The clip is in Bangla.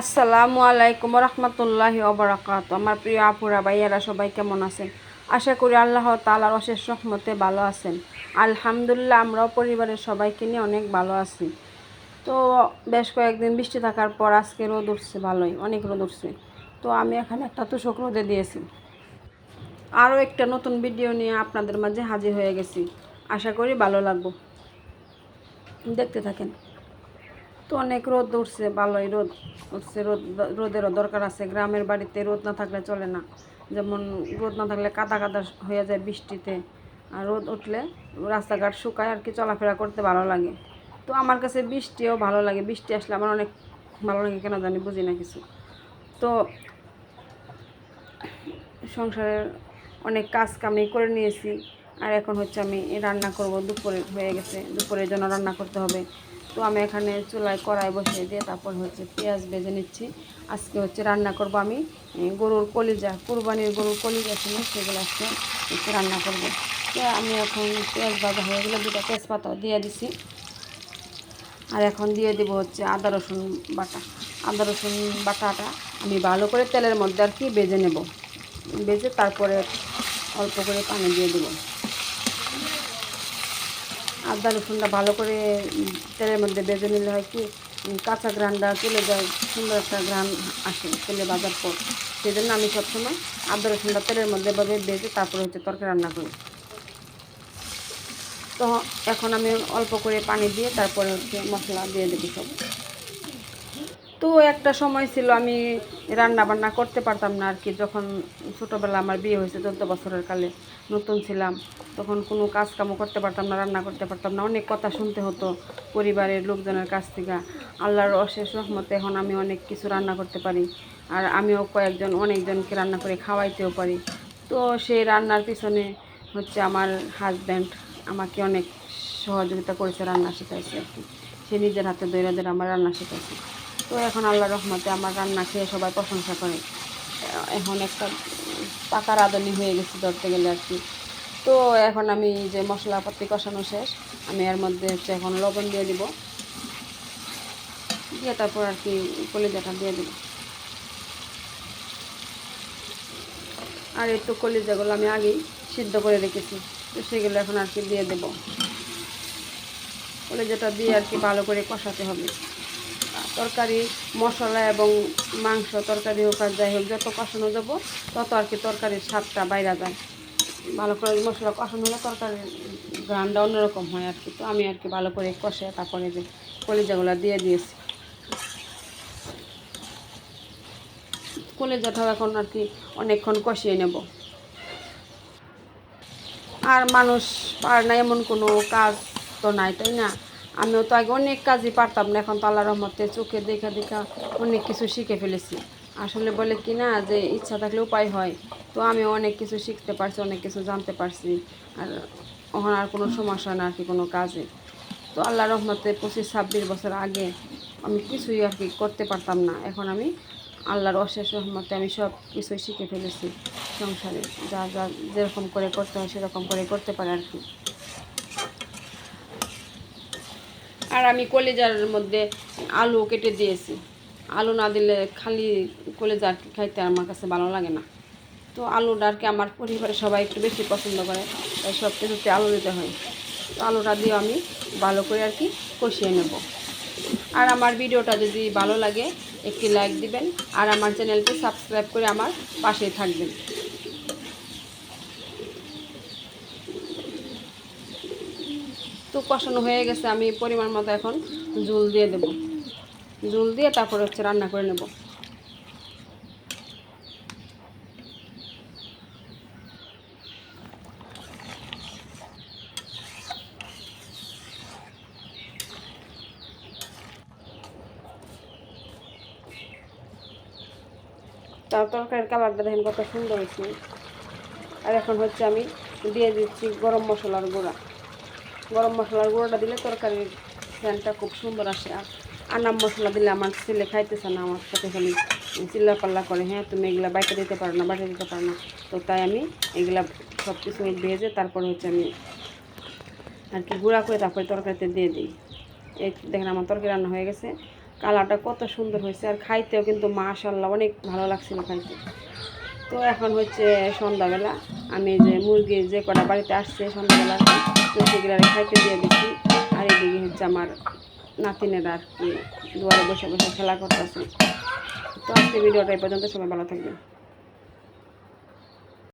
আসসালামু আলাইকুম রহমতুল্লাহি ওবারাকাত। আমার প্রিয় আপুরা ভাইয়ারা সবাই কেমন আছেন? আশা করি আল্লাহ তাআলার অশেষ রহমতে ভালো আছেন। আলহামদুলিল্লাহ, আমরাও পরিবারের সবাইকে নিয়ে অনেক ভালো আছি। তো বেশ কয়েকদিন বৃষ্টি থাকার পর আজকে রোদ উঠছে, ভালোই অনেক রোদ উঠছে। তো আমি এখানে একটা তোষক রোদে দিয়েছি। আরও একটা নতুন ভিডিও নিয়ে আপনাদের মাঝে হাজির হয়ে গেছি। আশা করি ভালো লাগবে, দেখতে থাকেন। তো অনেক রোদ উঠছে, ভালোই রোদ উঠছে। রোদেরও দরকার আছে। গ্রামের বাড়িতে রোদ না থাকলে চলে না। যেমন রোদ না থাকলে কাদা কাদা হয়ে যায় বৃষ্টিতে, আর রোদ উঠলে রাস্তাঘাট শুকায় আর কি, চলাফেরা করতে ভালো লাগে। তো আমার কাছে বৃষ্টিও ভালো লাগে। বৃষ্টি আসলে আমার অনেক ভালো লাগে, কেন জানি বুঝি না কিছু। তো সংসারের অনেক কাজ কামি করে নিয়েছি, আর এখন হচ্ছে আমি রান্না করব। দুপুরে হয়ে গেছে, দুপুরের জন্য রান্না করতে হবে। তো আমি এখানে চুলায় কড়াই বসিয়ে দিয়ে তারপর হচ্ছে পেঁয়াজ ভেজে নিচ্ছি। আজকে হচ্ছে রান্না করব আমি গরুর কলিজা, কুরবানির গরুর কলিজা ছিল, সেগুলো আজকে হচ্ছে রান্না করব। তো আমি এখন পেঁয়াজ ভাজা হয়ে গেলে দুটো তেজপাতা দিয়ে দিছি। আর এখন দিয়ে দেব হচ্ছে আদা রসুন বাটা। আদা রসুন বাটাটা আমি ভালো করে তেলের মধ্যে আর কি ভেজে নেব। ভেজে তারপরে অল্প করে পানি দিয়ে দেব। আদা রসুনটা ভালো করে তেলের মধ্যে ভেজে নিলে হয় কি, কাঁচা ঘ্রাণটা চলে যায়, সুন্দর একটা ঘ্রাণ আসে তেলে ভাজার পর। সেই জন্য আমি সবসময় আদা রসুনটা তেলের মধ্যে এভাবে ভেজে তারপরে হচ্ছে তরকারি রান্না করি। তো এখন আমি অল্প করে পানি দিয়ে তারপরে হচ্ছে মশলা দিয়ে দেবো সব। তো একটা সময় ছিল আমি রান্না বান্না করতে পারতাম না আর কি। যখন ছোটোবেলা আমার বিয়ে হয়েছে, 14 বছরের কালে নতুন ছিলাম, তখন কোনো কাজ কামও করতে পারতাম না, রান্না করতে পারতাম না। অনেক কথা শুনতে হতো পরিবারের লোকজনের কাছ থেকে। আল্লাহর অশেষ রহমতে এখন আমি অনেক কিছু রান্না করতে পারি, আর আমিও অনেকজনকে রান্না করে খাওয়াইতেও পারি। তো সেই রান্নার পিছনে হচ্ছে আমার হাজব্যান্ড আমাকে অনেক সহযোগিতা করেছে, রান্না শেখাইছে আর কি। সে নিজের হাতে ধরে ধরে আমার রান্না শেখাইছে। তো এখন আল্লাহর রহমতে আমার রান্না খেয়ে সবাই প্রশংসা করে। এখন একটা পাকা রাঁধুনি হয়ে গেছি ধরতে গেলে আর কি। তো এখন আমি যে মশলাপাতি কষানো শেষ, আমি এর মধ্যে হচ্ছে এখন লবণ দিয়ে দিব, দিয়ে তারপর আর কি কলিজাটা দিয়ে দিব। আর এই তো কলিজাগুলো আমি আগেই সিদ্ধ করে রেখেছি, তো সেগুলো এখন আর কি দিয়ে দেব। কলিজাটা দিয়ে আর কি ভালো করে কষাতে হবে। তরকারি মশলা এবং মাংস তরকারি হোক আর যাই হোক, যত কষানো যাবো তত আর কি তরকারির স্বাদটা বাইরে যায়। ভালো করে মশলা কষানো হলে তরকারির ঘ্রাণটা অন্যরকম হয় আর কি। তো আমি আর কি ভালো করে কষে তারপরে যে কলিজাগুলো দিয়ে দিয়েছি। কলিজাটাও এখন আর কি অনেকক্ষণ কষিয়ে নেব। আর মানুষ পারে না এমন কোনো কাজ তো নাই, তাই না? আমিও তো আগে অনেক কাজই পারতাম না, এখন তো আল্লাহর রহমতে চোখে দেখা দেখা অনেক কিছু শিখে ফেলেছি। আসলে বলে কি না, যে ইচ্ছা থাকলে উপায় হয়। তো আমি অনেক কিছু শিখতে পারছি, অনেক কিছু জানতে পারছি। আর এখন আর কোনো সমস্যা না আর কি কোনো কাজে। তো আল্লাহর রহমতে 25-26 বছর আগে আমি কিছুই আর কি করতে পারতাম না। এখন আমি আল্লাহর অশেষ রহমতে আমি সব কিছুই শিখে ফেলেছি সংসারে। যা যা যেরকম করে করতে হয় সেরকম করে করতে পারে আর কি। আর আমি কলিজার মধ্যে আলু কেটে দিয়েছি। আলু না দিলে খালি কলিজা আর কি খাইতে আমার কাছে ভালো লাগে না। তো আলুটা আর কি আমার পরিবারের সবাই একটু বেশি পছন্দ করে, তাই সব কিছুতে আলু দিতে হয়। তো আলুটা দিয়ে আমি ভালো করে আর কি কষিয়ে নেব। আর আমার ভিডিওটা যদি ভালো লাগে একটি লাইক দিবেন, আর আমার চ্যানেলটি সাবস্ক্রাইব করে আমার পাশেই থাকবেন। তো কষানো হয়ে গেছে, আমি পরিমাণ মতো এখন ঝোল দিয়ে দেব। ঝোল দিয়ে তারপর হচ্ছে রান্না করে নেব। তার তরকারির কালারটা দেখেন কত সুন্দর হয়েছে। আর এখন হচ্ছে আমি দিয়ে দিচ্ছি গরম মশলার গুঁড়া। গরম মশলার গুঁড়োটা দিলে তরকারির স্যানটা খুব সুন্দর আসে। আর আনাম মশলা দিলে আমার ছেলে খাইতেছে না, আমার সাথে খালি চিল্লা পাল্লা করে, হ্যাঁ তুমি এগুলা বাইকে দিতে পারো না, বাইরে দিতে পারো না। তো তাই আমি এগুলা সব কিছু ভেজে তারপরে হচ্ছে আমি আর কি গুঁড়া করে তারপরে তরকারিতে দিয়ে দিই। এই দেখেন আমার তরকারি রান্না হয়ে গেছে। কালারটা কত সুন্দর হয়েছে, আর খাইতেও কিন্তু মাশাআল্লাহ অনেক ভালো লাগছিল খাইতে। তো এখন হচ্ছে সন্ধ্যাবেলা, আমি যে মুরগি যে কটা বাড়িতে আসছে সন্ধ্যাবেলা, তো সেগুলো খাইতে দিয়ে দিচ্ছি। আর এদিকে হচ্ছে আমার নাতিনেরা আর কি দুয়ারে বসে বসে খেলা করতেছে। তো আজকে ভিডিওটা এই পর্যন্ত, সবাই ভালো থাকবেন।